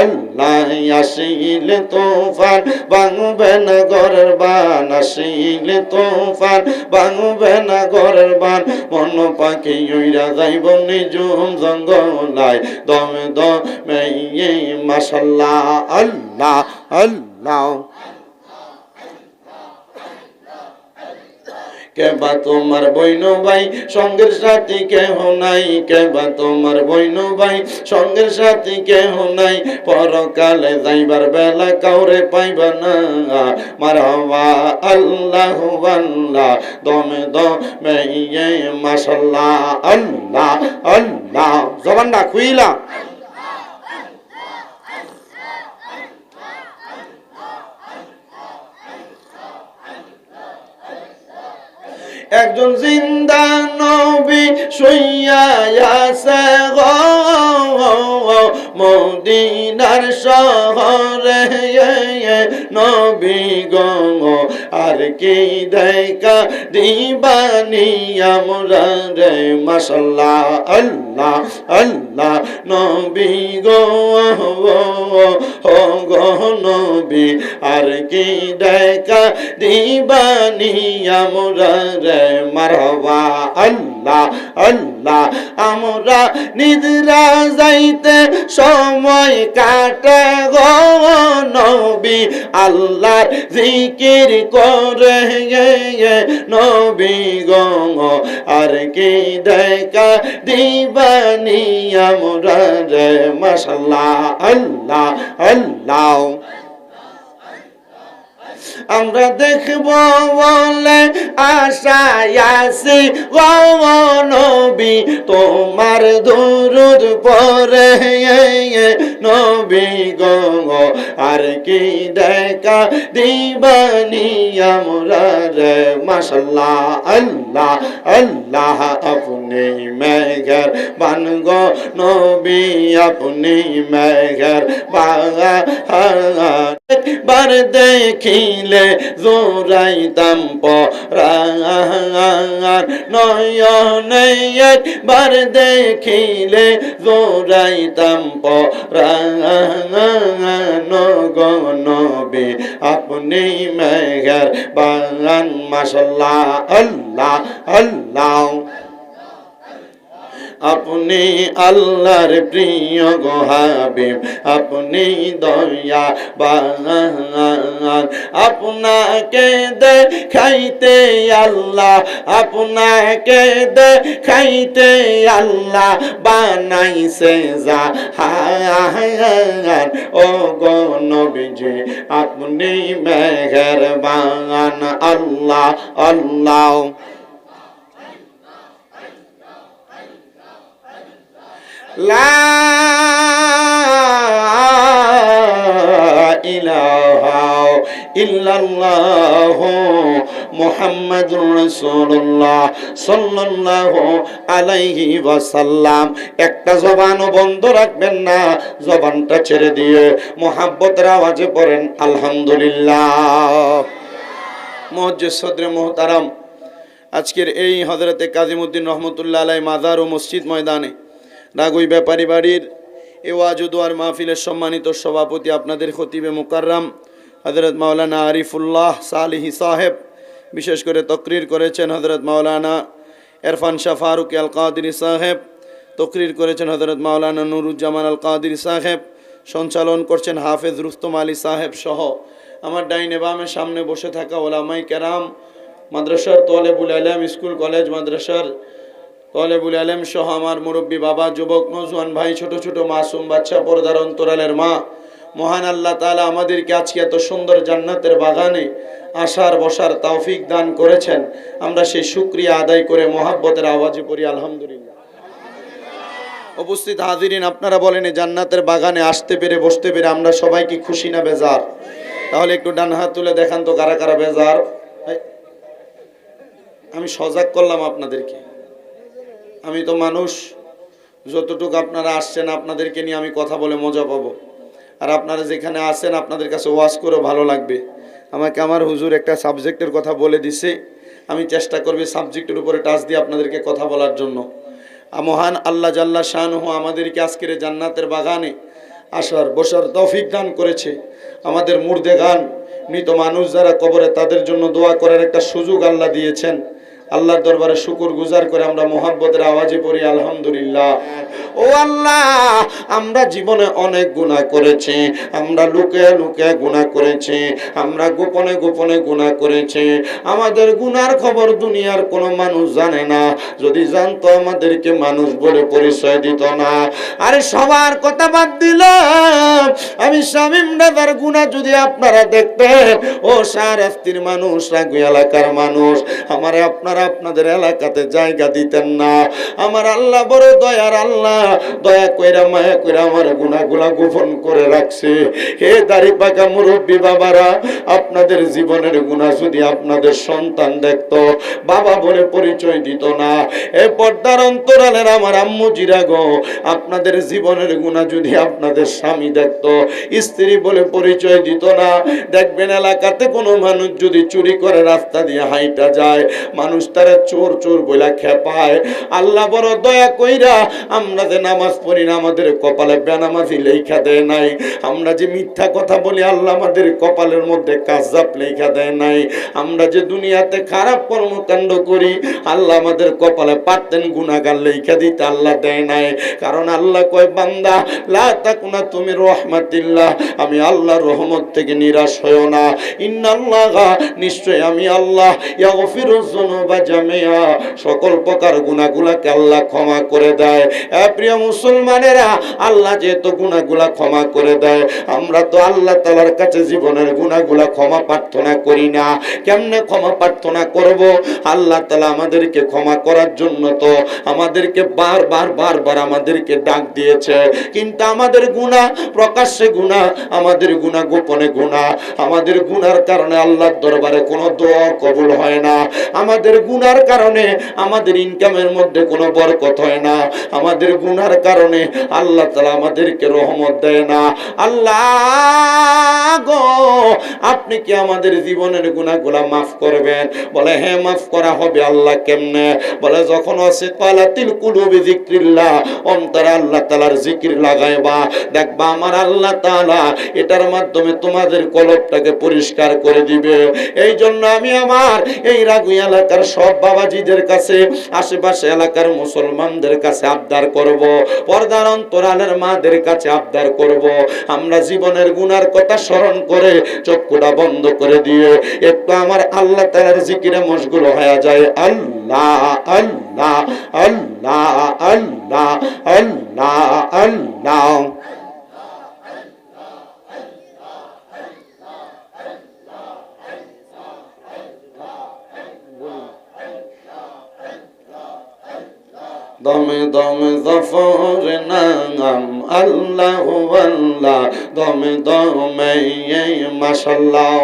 আল্লাহ আসিলে তুফান ভাঙবে না ঘরের বান আসিলে তুফান ভাঙবে না ঘরের বান মন পাখি উইরা যাইব নিজুম জঙ্গলায় দমে দমে মাশাআল্লাহ আল্লাহ আল্লাহ কেবা তোমার বইন ভাই সঙ্গের সাথী কেহ নাই কেবা তোমার বইন ভাই সঙ্গের সাথী কেহ নাই পরকালে যাইবার বেলা কাউরে পাইবা না মারহাবা আল্লাহু আল্লাহ দমে দমে মাশাআল্লাহ আল্লাহ আল্লাহ জবানটা খুইলা একজন জিন্দা নবী শুইয়া আছে গো মদিনার শহরে নবী গো আর কি দেখা দিবানি আমরা রে মাশাআল্লাহ আল্লাহ আল্লাহ নবী গো ও গো নবী আর কি দেখা দিবানি আমরা রে মারহাবা আল্লাহ আল্লাহ আমরা নিদ্রা যাইতে সময় কাটে গো নবী আল্লাহর জিকির করে নবী গো আর কি দেখা দিবানি আমরা রে মাশাআল্লাহ আল্লাহ আল্লাহ আমরা দেখব বলে আশায় আছি গো নবী তোমার দুরূদ পড়ে নবী গো আর কি দেখা দিবানি আমরা রে মাশাআল্লাহ আল্লাহ আল্লাহ আপনি মেঘের বান গো নবী আপনি মেঘের বাগান একবার দেখিলে জোরাইতাম পরাণ নয়নে একবার দেখিলে জোরাইতাম পরাণ গো নবী আপনি মেঘের বাগান মাশাআল্লাহ আল্লাহ আল্লাহ আপনি আল্লাহর প্রিয় গো হাবিব আপনি দয়া বান আপনাকে দেখাইতে আল্লাহ আপনাকে দেখাইতে আল্লাহ বানাইছে জাহান ও গো নবীজি আপনি মেহেরবান আল্লাহ আল্লাহ লা ইলাহা ইল্লাল্লাহু মুহাম্মাদুর রাসূলুল্লাহ সাল্লাল্লাহু আলাইহি ওয়াসাল্লাম। একটা জবানও বন্ধ রাখবেন না, জবানটা ছেড়ে দিয়ে মুহাব্বতের আওয়াজে পড়েন আলহামদুলিল্লাহ। মুআজ্জিজ সদরে মুহতারাম, আজকের এই হযরতে কাজীমউদ্দিন রহমতুল্লাহ আলাইহি মাজার ও মসজিদ ময়দানে রাগুই ব্যাপারী বাড়ির এ ওয়াজ ও দোয়ার মাহফিলের সম্মানিত সভাপতি আপনাদের খতিবে মুকাররম হযরত মাওলানা আরিফুল্লাহ সালিহি সাহেব, বিশেষ করে তকরির করেছেন হযরত মাওলানা ইরফান শাহ ফারুক আল কাদেরী সাহেব, তকরির করেছেন হযরত মাওলানা নুরুজ্জামান আল কাদেরী সাহেব, সঞ্চালন করছেন হাফেজ রুস্তম আলী সাহেব সহ আমার ডাইনে বামে সামনে বসে থাকা ওলামাই কেরাম, মাদ্রাসার তলেবুল আলম স্কুল কলেজ মাদ্রাসার তলেবুল আলম সহ আমার মুরব্বী বাবা, যুবক নওজোয়ান ভাই, ছোট ছোট মাসুম বাচ্চা, পর্দার অন্তরালের মা, মহান আল্লাহ তাআলা আমাদেরকে আজকে এত সুন্দর জান্নাতের বাগানে আসার বসার তৌফিক দান করেছেন। আমরা সেই শুকরিয়া আদায় করে মহাব্বতের আওয়াজে পড়ি আলহামদুলিল্লাহ। উপস্থিত হাজিরিন, আপনারা বলেন এই জান্নাতের বাগানে আসতে পেরে বসতে পেরে আমরা সবাই কি খুশি না বেজার? তাহলে একটু ডান হাত তুলে দেখান তো কারা কারা বেজার। আমি সজাগ করলাম আপনাদেরকে, আমি তো মানুষ, যতটুকু আপনারা আসছেন আপনাদেরকে নিয়ে আমি কথা বলে মজা পাবো, আর আপনারা যেখানে আসেন আপনাদের কাছে ওয়াজ করে ভালো লাগবে। আমাকে আমার হুজুর একটা সাবজেক্টের কথা বলে দিছে, আমি চেষ্টা করবি সাবজেক্টের উপরে টাচ দিয়ে আপনাদেরকে কথা বলার জন্য। মহান আল্লাহ জাল্লা শানহু আমাদেরকে আজকের জান্নাতের বাগানে আসার বসার তৌফিক দান করেছে। আমাদের মুর্দেগান মৃত মানুষ যারা কবরে, তাদের জন্য দোয়া করার একটা সুযোগ আল্লাহ দিয়েছেন। আল্লাহর দরবারে শুকর গুজার করে আমরা মোহাব্বতের আওয়াজে পড়ি আলহামদুলিল্লাহ। ও আল্লাহ, আমরা জীবনে অনেক গুনাহ করেছি, আমরা লুকিয়ে লুকিয়ে গুনাহ করেছি, আমরা গোপনে গোপনে গুনাহ করেছি। আমাদের গুনার খবর দুনিয়ার কোনো মানুষ জানে না। যদি জানতো আমাদেরকে মানুষ বলে পরিচয় দিত না। আরে সবার কথা বাদ দিলাম, আমি শামীম দাদার গুনাহ যদি আপনারা দেখতেন, ও শাহরাস্তির মানুষ, রাগু এলাকার মানুষ, আমারে আপনারা আপনাদের এলাকাতে জায়গা দিতেন না। আমার আল্লাহ বড় দয়ার আল্লাহ, দয়া কইরা মায়া কইরা আমার গুনাহগুলা গোপন করে রাখছে। হে দাড়ি পাকা মুরব্বী বাবারা, আপনাদের জীবনের গুনাহ যদি আপনাদের সন্তান দেখতো, বাবা বলে পরিচয় দিত না। এ পর্দার অন্তরালের আমার আম্মু জিরা গো, আপনাদের জীবনের গুনাহ যদি আপনাদের স্বামী দেখতো, স্ত্রী বলে পরিচয় দিত না। দেখবেন এলাকাতে কোনো মানুষ যদি চুরি করে রাস্তা দিয়ে হাইটা যায়, মানুষ তারা চোর চোর বলে খেপায়। আল্লাহ বড় দয়া কইরা আমরা যে নামাজ পড়ি না, আমাদের কপালে বেনামাজি লেখা দেয় নাই। আমরা যে মিথ্যা কথা বলি, আল্লাহ আমাদের কপালের মধ্যে কাযাব লেখা দেয় নাই। আমরা যে দুনিয়াতে খারাপ কর্মকাণ্ড করি, আল্লাহ আমাদের কপালে পারতেন গুনাহগার লেখা দিতে, আল্লাহ দেয় নাই। কারণ আল্লাহ কয়, বান্দা লা তাকুনা তুমি রহমাতিল্লাহ, আমি আল্লাহর রহমত থেকে নিরাশ হইও না। ইন্নাল্লাহা, নিশ্চয় আমি আল্লাহ, ইয়াগফিরুয যুনুবা জামিআ, সকল প্রকার গুনাহগুলোকে আল্লাহ ক্ষমা করে দেয়। প্রিয় মুসলমানেরা, আল্লাহ যেহেতু গুনাহগুলা ক্ষমা করে দেয়, আমরা তো আল্লাহ তাআলার কাছে জীবনের গুনাহগুলা ক্ষমা প্রার্থনা করি না। কেমনে ক্ষমা প্রার্থনা করব? আল্লাহ তাআলা আমাদেরকে ক্ষমা করার জন্য তো আমাদেরকে বারবার বারবার আমাদেরকে ডাক দিয়েছে, কিন্তু আমাদের গুনাহ প্রকাশ্যে গুনাহ, আমাদের গুনাহ গোপনে গুনাহ, আমাদের গুনার কারণে আল্লাহর দরবারে কোনো দোয়া কবুল হয় না। আমাদের গুনার কারণে আমাদের ইনকামের মধ্যে কোনো বরকত হয় না। আমাদের গুনার কারণে আল্লাহ তাআলা আমাদেরকে রহমত দেয় না। আল্লাহ গো, আপনি কি আমাদের জীবনের গুনাহগুলা মাফ করবেন? বলে হ্যাঁ, মাফ করা হবে। আল্লাহ কেমনে? বলে যখন আছে কালাতিল কুলুবি যিকরিল্লাহ, অন্তরে আল্লাহ তাআলার জিকির লাগাইবা, দেখবা আমার আল্লাহ তাআলা এটার মাধ্যমে তোমাদের কলবটাকে পরিষ্কার করে দিবে। এই জন্য আমি আমার এই রাগু এলাকার সব বাবাজিদের কাছে, আশেপাশে এলাকার মুসলমানদের কাছে আবদার করব, পর্দার অন্তরালের মাদের কাছে আবদার করব, আমরা জীবনের গুনার কথা স্মরণ করে চক্ষুটা বন্ধ করে দিয়ে একটু আমার আল্লাহ তাআলার জিকিরে মশগুল হয়ে যায়। আল্লাহ আল্লাহ আল্লাহ আল্লাহ আল্লাহ আল্লাহ। দমে দমে জফর নাম আল্লাহু আল্লাহ, দমে দমে মাশাআল্লাহ।